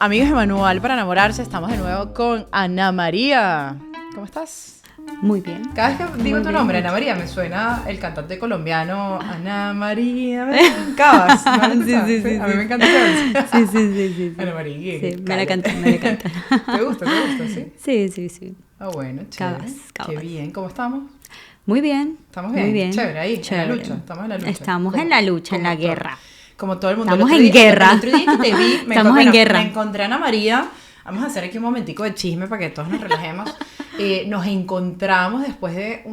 Amigos de Manual para Enamorarse, estamos de nuevo con Ana María. ¿Cómo estás? Muy bien. Cada vez que digo tu nombre, Ana María, me suena el cantante colombiano Ana María Cabas. ¿No? Sí. A mí me encanta esa canción. Sí. Ana María. Sí, me la canta. ¿Te gusta, sí? Sí. Ah, bueno, chévere. Cabas. Qué bien, ¿cómo estamos? Muy bien. ¿Estamos bien? Muy bien. Chévere, ahí, Chévere. en la lucha. Estamos en la lucha. Estamos en la lucha, en la guerra. Como todo el mundo. Estamos El otro en día- guerra. El otro día que te vi, guerra. Me encontré a Ana María. Vamos a hacer aquí un momentico de chisme para que todos nos relajemos. Nos encontramos después de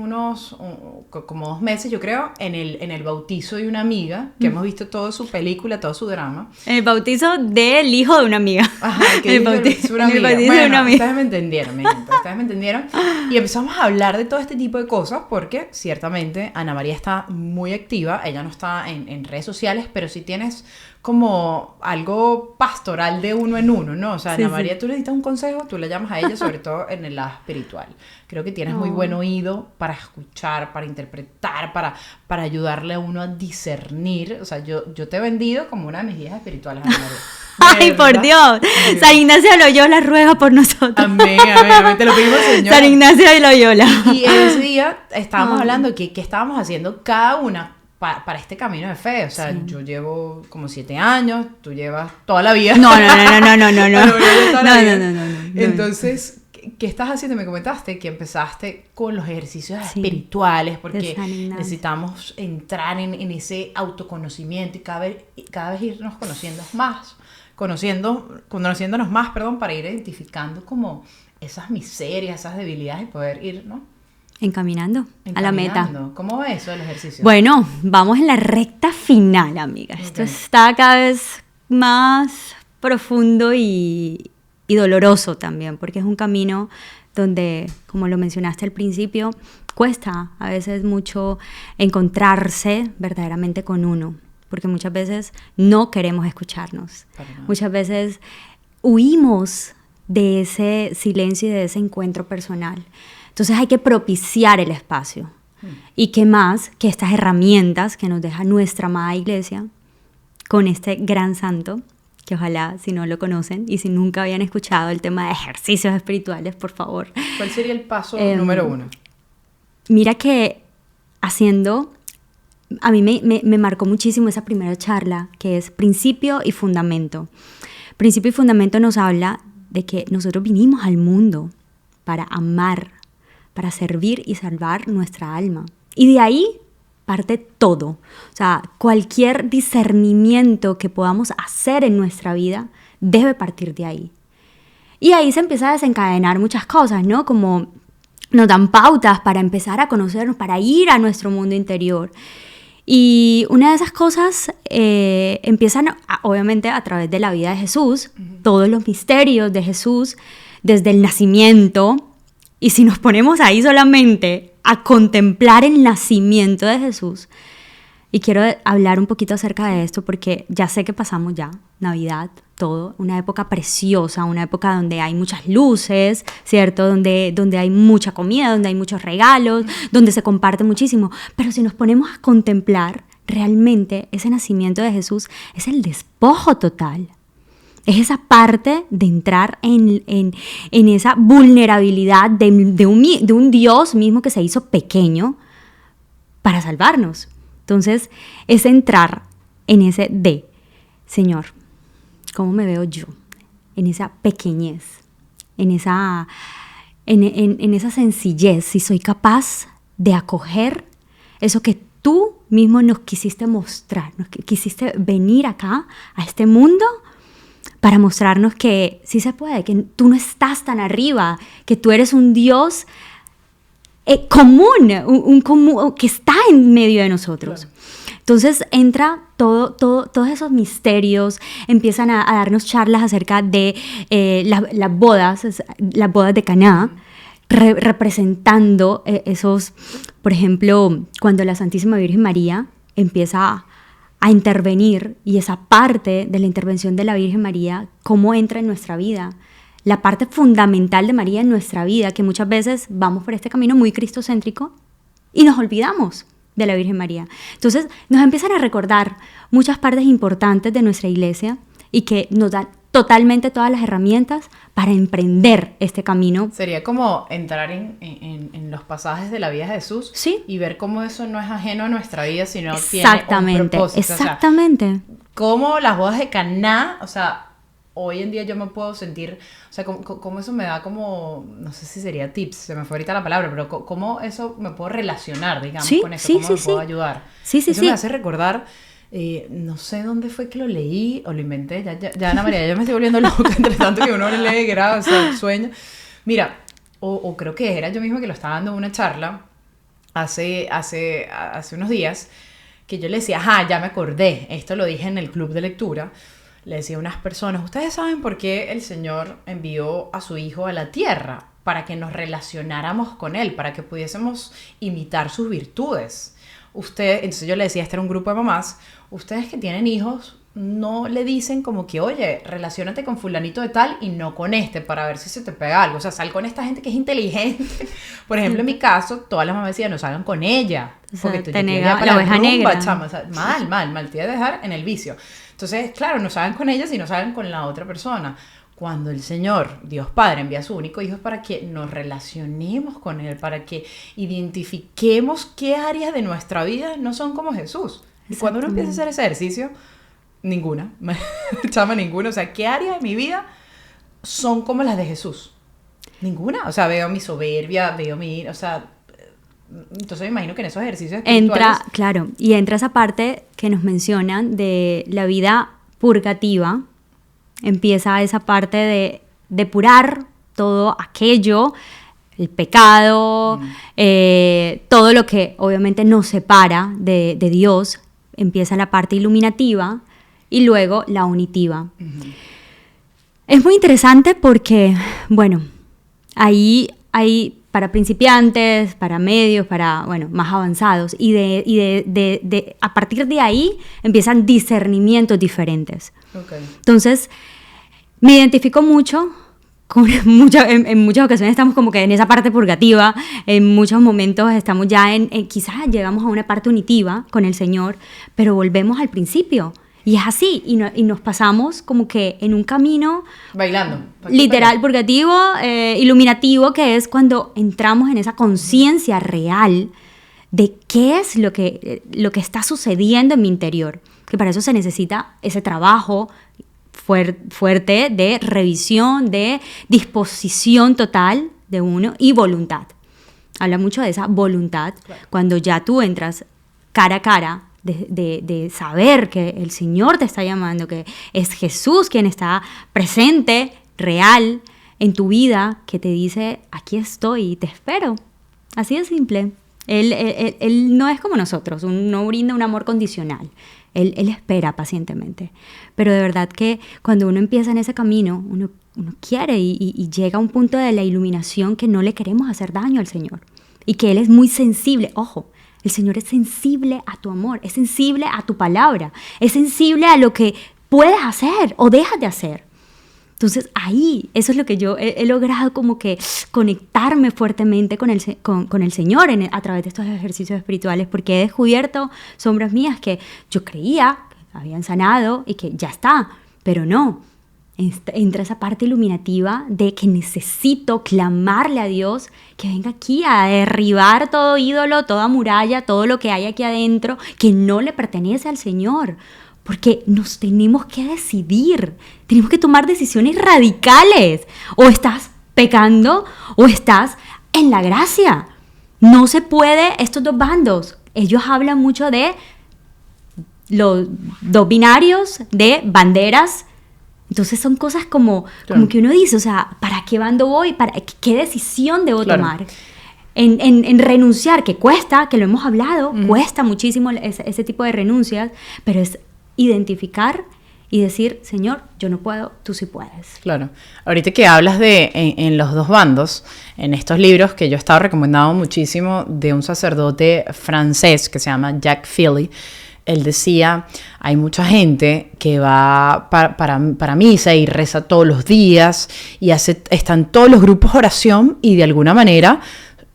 como 2 meses, yo creo, en el bautizo de una amiga, que hemos visto toda su película, todo su drama. En el bautizo del hijo de una amiga. Ajá, que el bautizo de una amiga. de una amiga. Ustedes me entendieron, mi gente, ustedes me entendieron. Y empezamos a hablar de todo este tipo de cosas porque ciertamente Ana María está muy activa. Ella no está en redes sociales, pero sí tienes como algo pastoral de uno en uno, ¿no? O sea, Ana María, tú le diste un consejo, tú le llamas a ella, sobre todo en el lado espiritual. Creo que tienes muy buen oído para escuchar, para interpretar, para ayudarle a uno a discernir. O sea, yo te he vendido como una de mis guías espirituales, Ana María. ¡Ay, por Dios! San Ignacio de Loyola ruega por nosotros. Amén. Te lo pedimos, Señor. San Ignacio de Loyola. Y ese día estábamos hablando que estábamos haciendo cada una para este camino de fe. O sea, yo llevo como 7 años, tú llevas toda la vida. No. Entonces, ¿qué estás haciendo? Me comentaste que empezaste con los ejercicios espirituales porque necesitamos entrar en ese autoconocimiento y cada vez irnos conociéndonos más, para ir identificando como esas miserias, esas debilidades y poder ir, ¿no? Encaminando a la meta. ¿Cómo va eso del ejercicio? Bueno, vamos en la recta final, amiga. Okay. Esto está cada vez más profundo y doloroso también, porque es un camino donde, como lo mencionaste al principio, cuesta a veces mucho encontrarse verdaderamente con uno, porque muchas veces no queremos escucharnos. Muchas veces huimos de ese silencio y de ese encuentro personal. Entonces hay que propiciar el espacio. Y qué más que estas herramientas que nos deja nuestra amada iglesia con este gran santo, que ojalá, si no lo conocen y si nunca habían escuchado el tema de ejercicios espirituales, por favor. ¿Cuál sería el paso número 1? Mira que a mí me marcó muchísimo esa primera charla, que es principio y fundamento. Principio y fundamento nos habla de que nosotros vinimos al mundo para amar, para servir y salvar nuestra alma. Y de ahí parte todo. O sea, cualquier discernimiento que podamos hacer en nuestra vida debe partir de ahí. Y ahí se empieza a desencadenar muchas cosas, ¿no? Como nos dan pautas para empezar a conocernos, para ir a nuestro mundo interior. Y una de esas cosas empiezan, obviamente, a través de la vida de Jesús, todos los misterios de Jesús, desde el nacimiento. Y si nos ponemos ahí solamente a contemplar el nacimiento de Jesús, y quiero hablar un poquito acerca de esto porque ya sé que pasamos ya, Navidad, todo, una época preciosa, una época donde hay muchas luces, ¿cierto? Donde hay mucha comida, donde hay muchos regalos, donde se comparte muchísimo. Pero si nos ponemos a contemplar, realmente ese nacimiento de Jesús es el despojo total. Es esa parte de entrar en esa vulnerabilidad de un Dios mismo que se hizo pequeño para salvarnos. Entonces, es entrar en ese Señor, ¿cómo me veo yo? En esa pequeñez, en esa sencillez, si soy capaz de acoger eso que tú mismo nos quisiste mostrar, nos quisiste venir acá, a este mundo, para mostrarnos que sí se puede, que tú no estás tan arriba, que tú eres un Dios común, un común que está en medio de nosotros. Claro. Entonces entra todos esos misterios, empiezan a darnos charlas acerca de las bodas de Caná, representando esos, por ejemplo, cuando la Santísima Virgen María empieza a intervenir, y esa parte de la intervención de la Virgen María, cómo entra en nuestra vida, la parte fundamental de María en nuestra vida, que muchas veces vamos por este camino muy cristocéntrico y nos olvidamos de la Virgen María. Entonces nos empiezan a recordar muchas partes importantes de nuestra iglesia y que nos dan totalmente todas las herramientas para emprender este camino. Sería como entrar en los pasajes de la vida de Jesús, ¿Sí? Y ver cómo eso no es ajeno a nuestra vida, sino Exactamente, tiene un propósito. exactamente. O sea, como las bodas de Caná, o sea, hoy en día yo me puedo sentir, o sea, como eso me da como, no sé si sería tips, se me fue ahorita la palabra, pero cómo eso me puedo relacionar, digamos, Sí, con eso, sí, cómo sí, me puedo sí. ayudar. Sí, sí, Eso sí. me hace recordar, no sé dónde fue que lo leí o lo inventé, ya Ana María, yo me estoy volviendo loca entre tanto que uno lee, graba, o sea, sueña. Mira, o creo que era yo misma que lo estaba dando en una charla hace unos días, que yo le decía, ajá, ya me acordé, esto lo dije en el club de lectura, le decía a unas personas, ¿ustedes saben por qué el Señor envió a su Hijo a la tierra? Para que nos relacionáramos con Él, para que pudiésemos imitar sus virtudes. Entonces yo le decía, este era un grupo de mamás, ustedes que tienen hijos, no le dicen como que, oye, relaciónate con fulanito de tal y no con este, para ver si se te pega algo. O sea, sal con esta gente que es inteligente. Por ejemplo, en mi caso, todas las mamás decían, no salgan con ella. O sea, Porque te nega nega la oveja negra. Chama, o sea, mal, te iba a dejar en el vicio. Entonces, claro, no salgan con ella, sino salgan con la otra persona. Cuando el Señor, Dios Padre, envía a su único Hijo es para que nos relacionemos con Él, para que identifiquemos qué áreas de nuestra vida no son como Jesús. Y cuando uno empieza a hacer ese ejercicio, ninguna, chama, ninguna. O sea, ¿qué áreas de mi vida son como las de Jesús? Ninguna. O sea, veo mi soberbia, o sea, entonces me imagino que en esos ejercicios espirituales... Claro, y entra esa parte que nos mencionan de la vida purgativa. Empieza esa parte de depurar todo aquello, el pecado, todo lo que obviamente nos separa de Dios. Empieza la parte iluminativa y luego la unitiva. Uh-huh. Es muy interesante porque, bueno, ahí hay para principiantes, para medios, para, bueno, más avanzados. Y a partir de ahí empiezan discernimientos diferentes. Okay. Entonces, me identifico mucho en muchas ocasiones estamos como que en esa parte purgativa, en muchos momentos estamos ya quizás llegamos a una parte unitiva con el Señor, pero volvemos al principio. Y es así, y nos pasamos como que en un camino... Bailando. Literal, purgativo, iluminativo, que es cuando entramos en esa conciencia real de qué es lo que está sucediendo en mi interior. Que para eso se necesita ese trabajo fuerte de revisión, de disposición total de uno y voluntad. Habla mucho de esa voluntad, claro. Cuando ya tú entras cara a cara, de saber que el Señor te está llamando, que es Jesús quien está presente, real, en tu vida, que te dice, aquí estoy y te espero. Así de simple. Él no es como nosotros, no brinda un amor condicional. Él espera pacientemente. Pero de verdad que cuando uno empieza en ese camino, uno quiere y llega a un punto de la iluminación que no le queremos hacer daño al Señor. Y que Él es muy sensible. Ojo, el Señor es sensible a tu amor, es sensible a tu palabra, es sensible a lo que puedes hacer o dejas de hacer. Entonces ahí, eso es lo que yo he logrado como que conectarme fuertemente con el Señor a través de estos ejercicios espirituales, porque he descubierto sombras mías que yo creía que habían sanado y que ya está, pero no. Entra esa parte iluminativa de que necesito clamarle a Dios que venga aquí a derribar todo ídolo, toda muralla, todo lo que hay aquí adentro que no le pertenece al Señor. Porque nos tenemos que decidir, tenemos que tomar decisiones radicales. O estás pecando o estás en la gracia. No se puede estos dos bandos. Ellos hablan mucho de los dos binarios, de banderas. Entonces son cosas como que uno dice, o sea, ¿para qué bando voy? ¿Qué decisión debo tomar? En renunciar, que cuesta, que lo hemos hablado, cuesta muchísimo ese tipo de renuncias, pero es identificar y decir, Señor, yo no puedo, tú sí puedes. Claro. Ahorita que hablas en los dos bandos, en estos libros que yo he estado recomendando muchísimo de un sacerdote francés que se llama Jacques Philly, él decía, hay mucha gente que va para misa y reza todos los días y están todos los grupos de oración y de alguna manera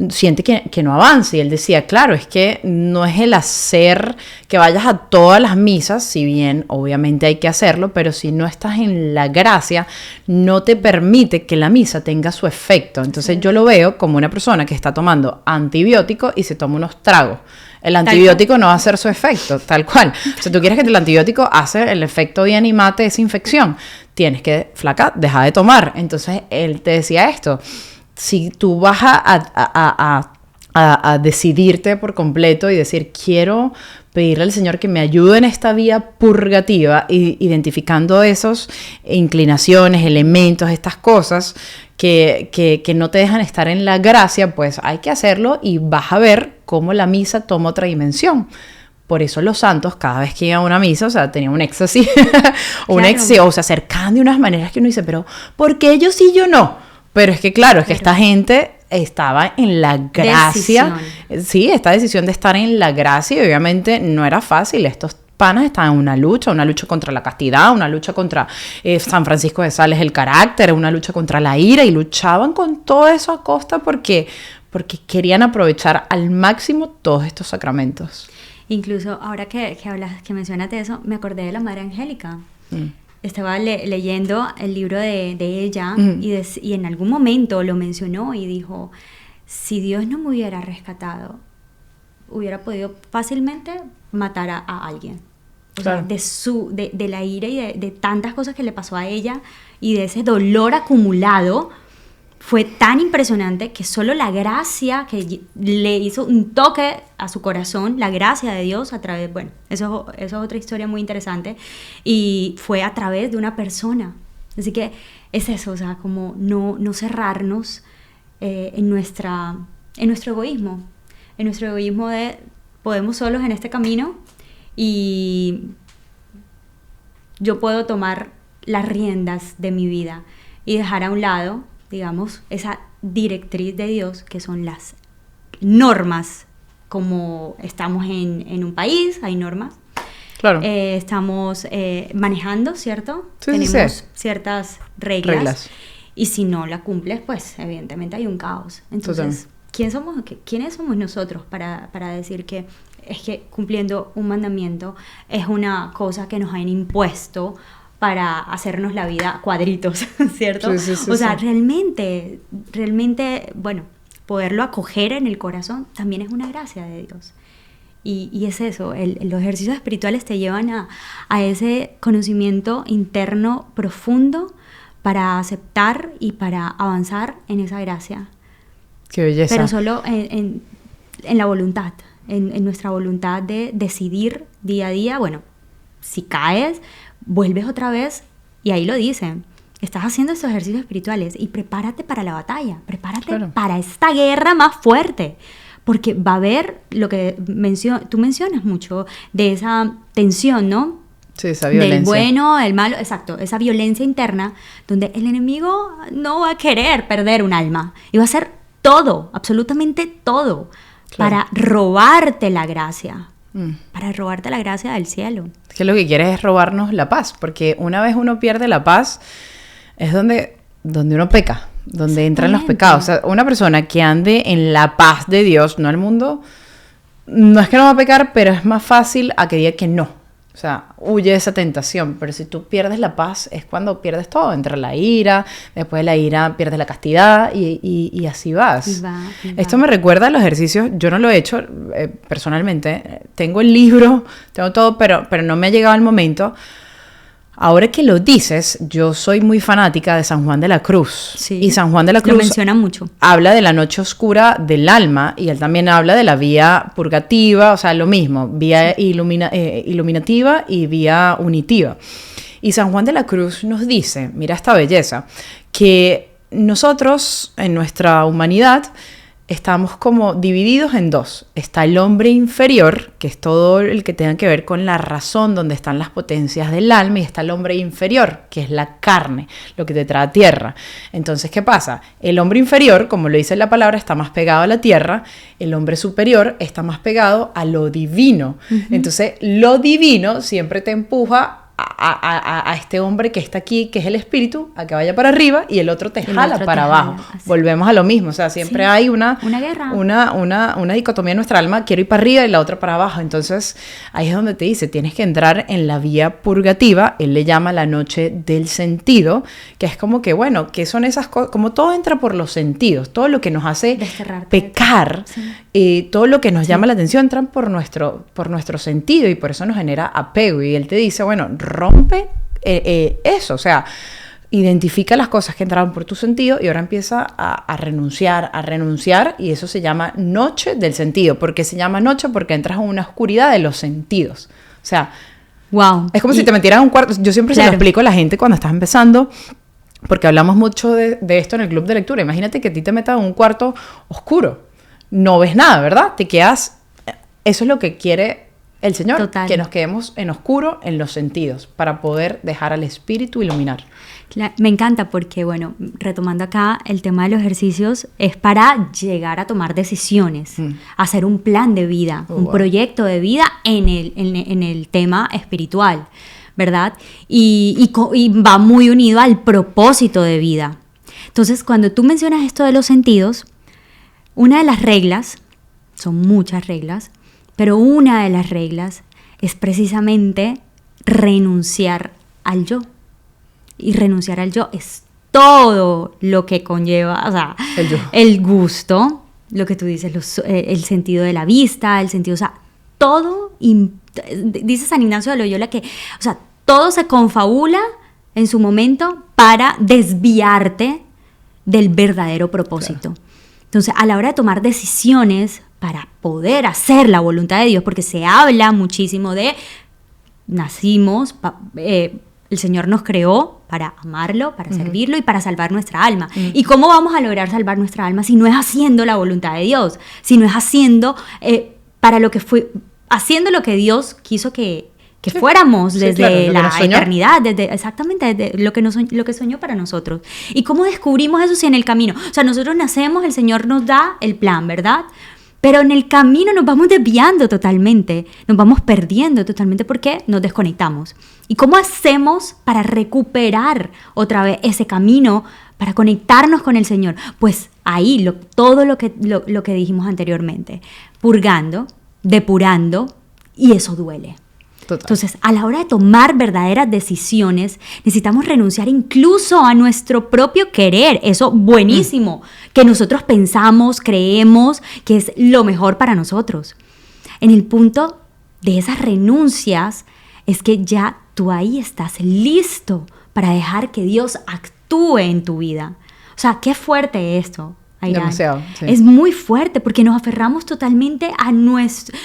siente que no avanza. Y él decía, claro, es que no es el hacer que vayas a todas las misas, si bien obviamente hay que hacerlo, pero si no estás en la gracia, no te permite que la misa tenga su efecto. Entonces yo lo veo como una persona que está tomando antibiótico y se toma unos tragos. El antibiótico no va a hacer su efecto, tal cual. O sea, tú quieres que el antibiótico hace el efecto bien y mate esa infección. Tienes que, flaca, deja de tomar. Entonces él te decía esto. Si tú vas a decidirte por completo y decir, quiero pedirle al Señor que me ayude en esta vía purgativa, identificando esas inclinaciones, elementos, estas cosas que no te dejan estar en la gracia, pues hay que hacerlo y vas a ver cómo la misa toma otra dimensión. Por eso los santos, cada vez que iban a una misa, o sea, tenían un éxtasis, o se acercaban de unas maneras que uno dice, pero ¿por qué ellos sí y yo no? Pero es que claro, es que esta gente estaba en la gracia. Sí, esta decisión de estar en la gracia, y obviamente no era fácil. Estos panas estaban en una lucha contra la castidad, una lucha contra San Francisco de Sales, el carácter, una lucha contra la ira, y luchaban con todo eso a costa porque querían aprovechar al máximo todos estos sacramentos. Incluso ahora que hablas, que mencionas de eso, me acordé de la Madre Angélica. Estaba leyendo el libro de ella y en algún momento lo mencionó y dijo, si Dios no me hubiera rescatado, hubiera podido fácilmente matar a alguien. O claro. sea, de la ira y de tantas cosas que le pasó a ella y de ese dolor acumulado, fue tan impresionante que solo la gracia que le hizo un toque a su corazón, la gracia de Dios a través, bueno, eso es otra historia muy interesante, y fue a través de una persona. Así que es eso, o sea, como no cerrarnos en nuestro egoísmo, de podemos solos en este camino y yo puedo tomar las riendas de mi vida y dejar a un lado, digamos, esa directriz de Dios, que son las normas. Como estamos en un país, hay normas. Claro. Estamos manejando, ¿cierto? Sí, tenemos ciertas reglas. Y si no la cumples, pues evidentemente hay un caos. Entonces, ¿quiénes somos nosotros para decir que es que cumpliendo un mandamiento es una cosa que nos han impuesto para hacernos la vida cuadritos, ¿cierto? Sí, o sea, realmente, bueno, poderlo acoger en el corazón también es una gracia de Dios. Y es eso, los ejercicios espirituales te llevan a ese conocimiento interno profundo para aceptar y para avanzar en esa gracia. Qué belleza. Pero solo en la voluntad, en nuestra voluntad de decidir día a día. Bueno, si caes, vuelves otra vez, y ahí lo dicen, estás haciendo estos ejercicios espirituales y prepárate para la batalla, prepárate para esta guerra más fuerte, porque va a haber lo que tú mencionas mucho, de esa tensión, ¿no? Sí, esa violencia. Del bueno, el malo, exacto, esa violencia interna, donde el enemigo no va a querer perder un alma, y va a hacer todo, absolutamente todo, para robarte la gracia. Para robarte la gracia del cielo. Es que lo que quiere es robarnos la paz, porque una vez uno pierde la paz, es donde uno peca, donde entran los pecados. O sea, una persona que ande en la paz de Dios, no el mundo, no es que no va a pecar, pero es más fácil a que diga que no. O sea, huye de esa tentación. Pero si tú pierdes la paz, es cuando pierdes todo. Entra la ira, después de la ira pierdes la castidad y así vas. Y va. Esto me recuerda a los ejercicios. Yo no lo he hecho personalmente. Tengo el libro, tengo todo, pero no me ha llegado el momento. Ahora que lo dices, yo soy muy fanática de San Juan de la Cruz. Sí, y San Juan de la Cruz lo menciona mucho. Habla de la noche oscura del alma, y él también habla de la vía purgativa, o sea, lo mismo, vía iluminativa y vía unitiva. Y San Juan de la Cruz nos dice, mira esta belleza, que nosotros en nuestra humanidad estamos como divididos en dos. Está el hombre inferior, que es todo el que tenga que ver con la razón, donde están las potencias del alma, y está el hombre inferior, que es la carne, lo que te trae a tierra. Entonces, ¿qué pasa? El hombre inferior, como lo dice la palabra, está más pegado a la tierra, el hombre superior está más pegado a lo divino. Entonces, lo divino siempre te empuja a este hombre que está aquí, que es el espíritu, a que vaya para arriba, y el otro te jala para abajo. Volvemos a lo mismo, o sea, siempre hay una guerra, una dicotomía en nuestra alma, quiero ir para arriba y la otra para abajo. Entonces ahí es donde te dice, tienes que entrar en la vía purgativa. Él le llama la noche del sentido, que es como que, bueno, que son esas cosas, como todo entra por los sentidos, todo lo que nos hace pecar, todo lo que nos llama la atención entran por nuestro sentido, y por eso nos genera apego. Y él te dice, bueno, rompe eso, o sea, identifica las cosas que entraron por tu sentido y ahora empieza a renunciar, y eso se llama noche del sentido. ¿Por qué se llama noche? Porque entras en una oscuridad de los sentidos. O sea, wow. Es como si te metieras en un cuarto. Yo siempre se lo explico a la gente cuando estás empezando, porque hablamos mucho de esto en el club de lectura. Imagínate que a ti te metas en un cuarto oscuro. No ves nada, ¿verdad? Te quedas... Eso es lo que quiere el Señor. Total. Que nos quedemos en oscuro en los sentidos para poder dejar al espíritu iluminar. Me encanta porque, bueno, retomando acá, el tema de los ejercicios es para llegar a tomar decisiones, hacer un plan de vida, un proyecto de vida en el tema espiritual, ¿verdad? Y va muy unido al propósito de vida. Entonces, cuando tú mencionas esto de los sentidos, una de las reglas, son muchas reglas, pero una de las reglas es precisamente renunciar al yo. Y renunciar al yo es todo lo que conlleva, o sea, el gusto, lo que tú dices, el sentido de la vista, el sentido, o sea, todo, dice San Ignacio de Loyola que, o sea, todo se confabula en su momento para desviarte del verdadero propósito. Claro. Entonces, a la hora de tomar decisiones para poder hacer la voluntad de Dios, porque se habla muchísimo de nacimos, el Señor nos creó para amarlo, para servirlo y para salvar nuestra alma. ¿Y cómo vamos a lograr salvar nuestra alma si no es haciendo la voluntad de Dios? Si no es haciendo haciendo lo que Dios quiso que fuéramos desde la eternidad, exactamente desde lo que soñó para nosotros. ¿Y cómo descubrimos eso si en el camino? O sea, nosotros nacemos, el Señor nos da el plan, ¿verdad? Pero en el camino nos vamos desviando totalmente, nos vamos perdiendo totalmente porque nos desconectamos. ¿Y cómo hacemos para recuperar otra vez ese camino, para conectarnos con el Señor? Pues ahí todo lo que dijimos anteriormente, purgando, depurando, y eso duele. Total. Entonces, a la hora de tomar verdaderas decisiones, necesitamos renunciar incluso a nuestro propio querer, eso buenísimo, que nosotros pensamos, creemos que es lo mejor para nosotros. En el punto de esas renuncias es que ya tú ahí estás listo para dejar que Dios actúe en tu vida. O sea, qué fuerte esto, Airán. Demasiado, sí. Es muy fuerte porque nos aferramos totalmente a nuestro...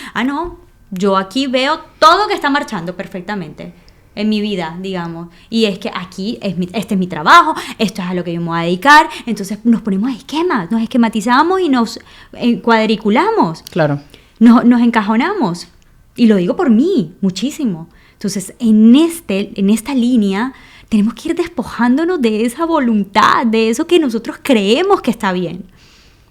Yo aquí veo todo que está marchando perfectamente en mi vida, digamos. Y es que aquí, este es mi trabajo, esto es a lo que yo me voy a dedicar. Entonces nos ponemos esquemas, nos esquematizamos y nos cuadriculamos. Claro. Nos encajonamos. Y lo digo por mí, muchísimo. Entonces, en esta línea, tenemos que ir despojándonos de esa voluntad, de eso que nosotros creemos que está bien.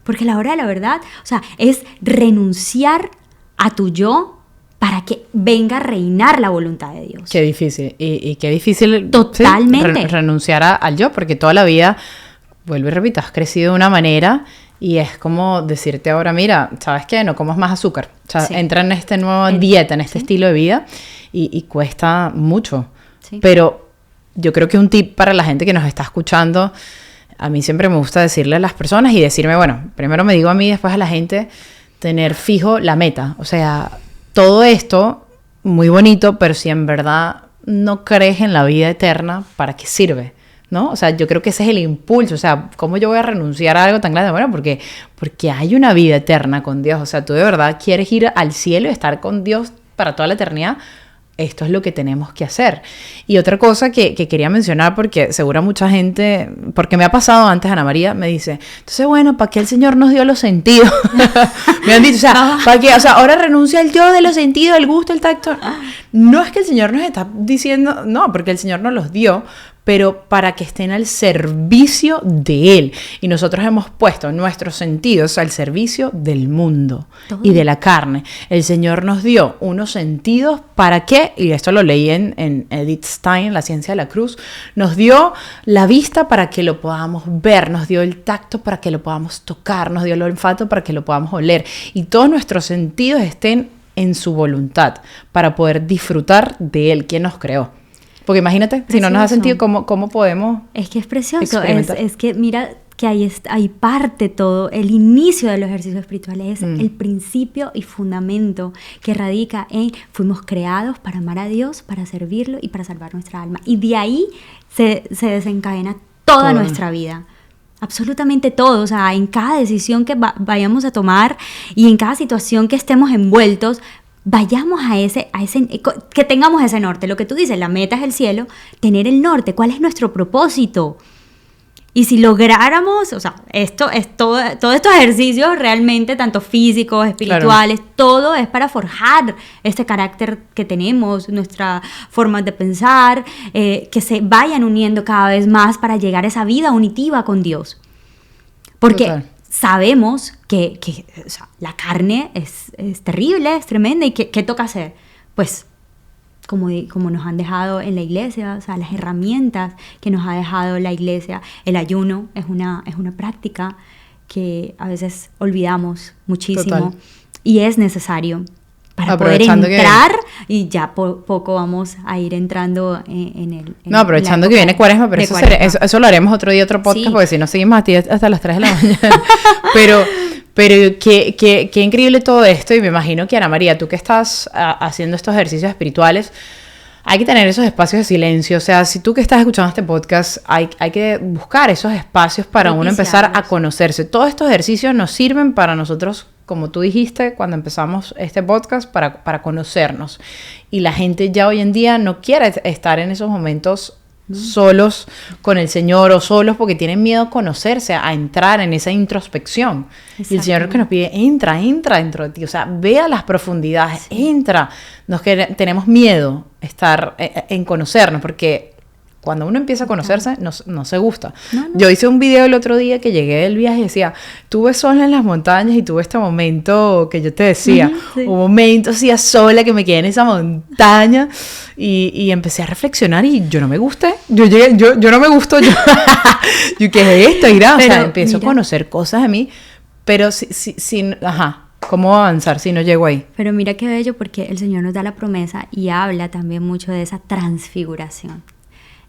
Porque a la hora de la verdad, o sea, es renunciar a tu yo para que venga a reinar la voluntad de Dios. Qué difícil. Y qué difícil. Totalmente. Sí, renunciar al yo, porque toda la vida, vuelvo y repito, has crecido de una manera y es como decirte ahora, mira, ¿sabes qué? No comas más azúcar. O sea, entra en esta nueva dieta, en este estilo de vida y cuesta mucho. Sí. Pero yo creo que un tip para la gente que nos está escuchando, a mí siempre me gusta decirle a las personas y decirme, bueno, primero me digo a mí, después a la gente, tener fijo la meta. O sea, todo esto, muy bonito, pero si en verdad no crees en la vida eterna, ¿para qué sirve? ¿No? O sea, yo creo que ese es el impulso. O sea, ¿cómo yo voy a renunciar a algo tan grande? Bueno, porque hay una vida eterna con Dios. O sea, tú de verdad quieres ir al cielo y estar con Dios para toda la eternidad. Esto es lo que tenemos que hacer. Y otra cosa que quería mencionar, porque seguro mucha gente, porque me ha pasado antes, Ana María, me dice, entonces bueno, ¿para qué el Señor nos dio los sentidos? Me han dicho, o sea, ¿para qué? O sea, ahora renuncia al Dios de los sentidos, el gusto, el tacto. No es que el Señor nos está diciendo, no, porque el Señor nos los dio pero para que estén al servicio de Él. Y nosotros hemos puesto nuestros sentidos al servicio del mundo y de la carne. El Señor nos dio unos sentidos para que, y esto lo leí en Edith Stein, La ciencia de la cruz, nos dio la vista para que lo podamos ver, nos dio el tacto para que lo podamos tocar, nos dio el olfato para que lo podamos oler. Y todos nuestros sentidos estén en su voluntad para poder disfrutar de Él, quien nos creó. Porque imagínate, precioso. Si no nos da sentido, ¿cómo podemos? Es que es precioso, es que mira que ahí parte todo, el inicio de los ejercicios espirituales, es el principio y fundamento que radica en fuimos creados para amar a Dios, para servirlo y para salvar nuestra alma. Y de ahí se desencadena toda nuestra vida. Absolutamente todo, o sea, en cada decisión que vayamos a tomar y en cada situación que estemos envueltos, vayamos a ese, que tengamos ese norte. Lo que tú dices, la meta es el cielo, tener el norte, ¿cuál es nuestro propósito? Y si lográramos, o sea, todos estos ejercicios realmente, tanto físicos, espirituales, claro, todo es para forjar este carácter que tenemos, nuestra forma de pensar, que se vayan uniendo cada vez más para llegar a esa vida unitiva con Dios. Porque total, sabemos que o sea, la carne es terrible, es tremenda, y ¿qué toca hacer? Pues como nos han dejado en la iglesia, o sea, las herramientas que nos ha dejado la iglesia. El ayuno es una práctica que a veces olvidamos muchísimo. Total. Y es necesario para poder entrar, y ya poco vamos a ir entrando en el... No, aprovechando que viene Cuaresma, pero eso lo haremos otro día, otro podcast, sí, porque si no seguimos hasta las 3 de la mañana. Pero qué increíble todo esto, y me imagino que Ana María, tú que estás haciendo estos ejercicios espirituales, hay que tener esos espacios de silencio. O sea, si tú que estás escuchando este podcast, hay que buscar esos espacios para uno empezar a conocerse. Todos estos ejercicios nos sirven para nosotros, como tú dijiste cuando empezamos este podcast, para conocernos. Y la gente ya hoy en día no quiere estar en esos momentos solos con el Señor, o solos porque tienen miedo a conocerse, a entrar en esa introspección. Y el Señor que nos pide, entra dentro de ti, o sea, ve a las profundidades, sí, entra. Tenemos miedo estar en conocernos, porque cuando uno empieza a conocerse, no se gusta. No. Yo hice un video el otro día que llegué del viaje y decía, tuve sola en las montañas y tuve este momento que yo te decía, sí, un momento así a sola que me quedé en esa montaña y empecé a reflexionar y yo no me gusté. Yo no me gustó. Yo ¿qué es esto? Irá, o sea, empiezo a conocer cosas de mí, pero ¿cómo avanzar si no llego ahí? Pero mira qué bello, porque el Señor nos da la promesa y habla también mucho de esa transfiguración.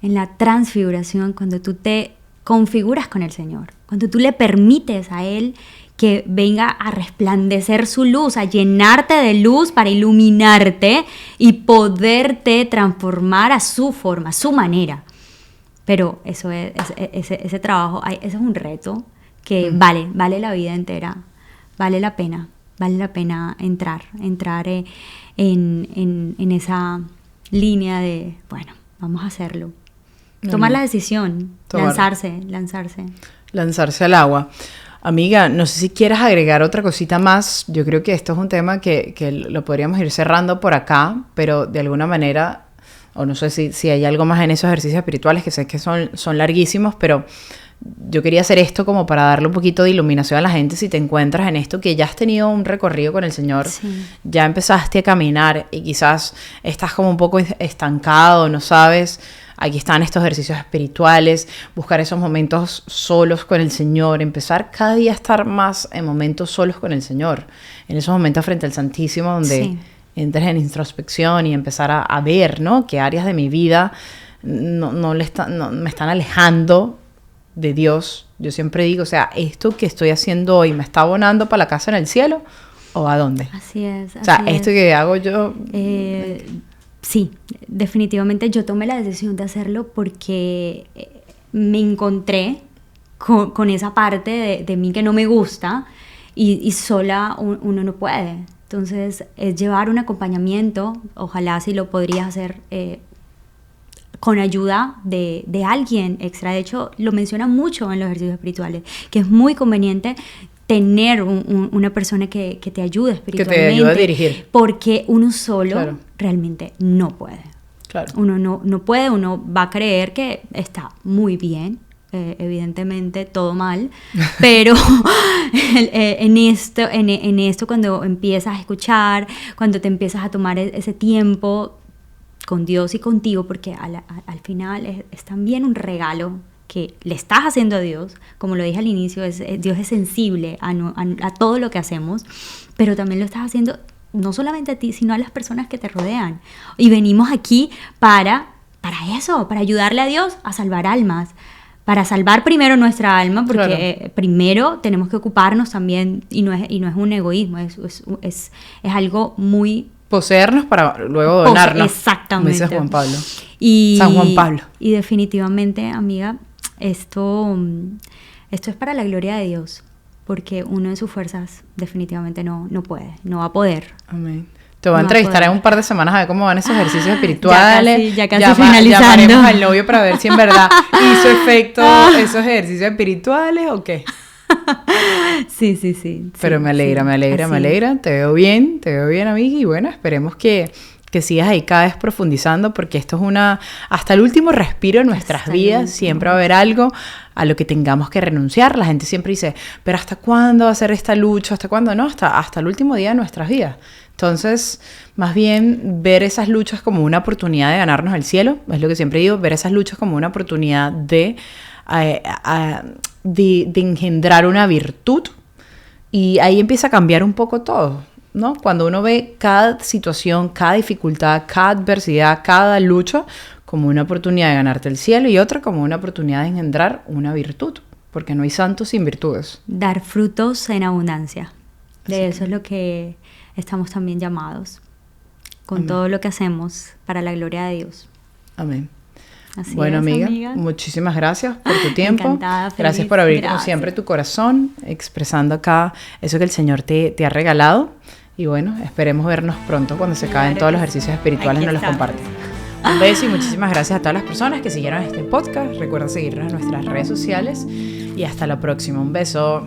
En la transfiguración, cuando tú te configuras con el Señor, cuando tú le permites a Él que venga a resplandecer su luz, a llenarte de luz para iluminarte y poderte transformar a su forma, a su manera. Pero eso ese trabajo, eso es un reto que vale la vida entera, vale la pena entrar en esa línea de, bueno, vamos a hacerlo. Tomar la decisión, lanzarse. Lanzarse al agua. Amiga, no sé si quieres agregar otra cosita más. Yo creo que esto es un tema que lo podríamos ir cerrando por acá, pero de alguna manera, o no sé si hay algo más en esos ejercicios espirituales, que sé que son larguísimos, pero yo quería hacer esto como para darle un poquito de iluminación a la gente. Si te encuentras en esto, que ya has tenido un recorrido con el Señor, sí, ya empezaste a caminar y quizás estás como un poco estancado, no sabes. Aquí están estos ejercicios espirituales, buscar esos momentos solos con el Señor, empezar cada día a estar más en momentos solos con el Señor, en esos momentos frente al Santísimo donde sí, entres en introspección y empezar a ver, ¿no?, qué áreas de mi vida no me están alejando de Dios. Yo siempre digo, o sea, ¿esto que estoy haciendo hoy me está abonando para la casa en el cielo o a dónde? Así es. O sea, esto que hago yo... Sí, definitivamente yo tomé la decisión de hacerlo porque me encontré con esa parte de mí que no me gusta y sola uno no puede. Entonces, es llevar un acompañamiento, ojalá si lo podrías hacer con ayuda de alguien extra. De hecho, lo menciona mucho en los ejercicios espirituales, que es muy conveniente tener una persona que te ayude espiritualmente. Que te ayude a dirigir. Porque uno solo realmente no puede. Claro. Uno no puede, uno va a creer que está muy bien, evidentemente todo mal, pero en esto cuando empiezas a escuchar, cuando te empiezas a tomar ese tiempo con Dios y contigo, porque al final es también un regalo que le estás haciendo a Dios. Como lo dije al inicio, Dios es sensible a todo lo que hacemos, pero también lo estás haciendo no solamente a ti, sino a las personas que te rodean. Y venimos aquí para eso, para ayudarle a Dios a salvar almas, para salvar primero nuestra alma, porque claro, primero tenemos que ocuparnos también, y no es un egoísmo, es algo muy... Poseernos para luego donarnos. Exactamente. Dice Juan Pablo. Y, San Juan Pablo. Y definitivamente, amiga, esto es para la gloria de Dios, porque uno de sus fuerzas definitivamente no puede, no va a poder. Amén. Te voy a entrevistar en un par de semanas a ver cómo van esos ejercicios espirituales. Ya casi finalizando. Llamaremos al novio para ver si en verdad hizo efecto esos ejercicios espirituales o qué. Sí. Pero me alegra. Te veo bien, amiga. Y bueno, esperemos que sigas ahí cada vez profundizando, porque esto es hasta el último respiro en nuestras vidas. Siempre va a haber algo a lo que tengamos que renunciar. La gente siempre dice, pero ¿hasta cuándo va a ser esta lucha? ¿Hasta cuándo? No, hasta el último día de nuestras vidas. Entonces, más bien ver esas luchas como una oportunidad de ganarnos el cielo, es lo que siempre digo, ver esas luchas como una oportunidad de engendrar una virtud, y ahí empieza a cambiar un poco todo, ¿no? Cuando uno ve cada situación, cada dificultad, cada adversidad, cada lucha como una oportunidad de ganarte el cielo, y otra como una oportunidad de engendrar una virtud, porque no hay santos sin virtudes. Dar frutos en abundancia. De eso es lo que estamos también llamados, con Amén. Todo lo que hacemos para la gloria de Dios. Amén. Así bueno, es, amiga, muchísimas gracias por tu tiempo. Encantada, feliz. Gracias por abrir como siempre tu corazón, expresando acá eso que el Señor te ha regalado. Y bueno, esperemos vernos pronto cuando se acaben todos los ejercicios espirituales, nos los comparten. Un beso y muchísimas gracias a todas las personas que siguieron este podcast. Recuerda seguirnos en nuestras redes sociales y hasta la próxima. Un beso.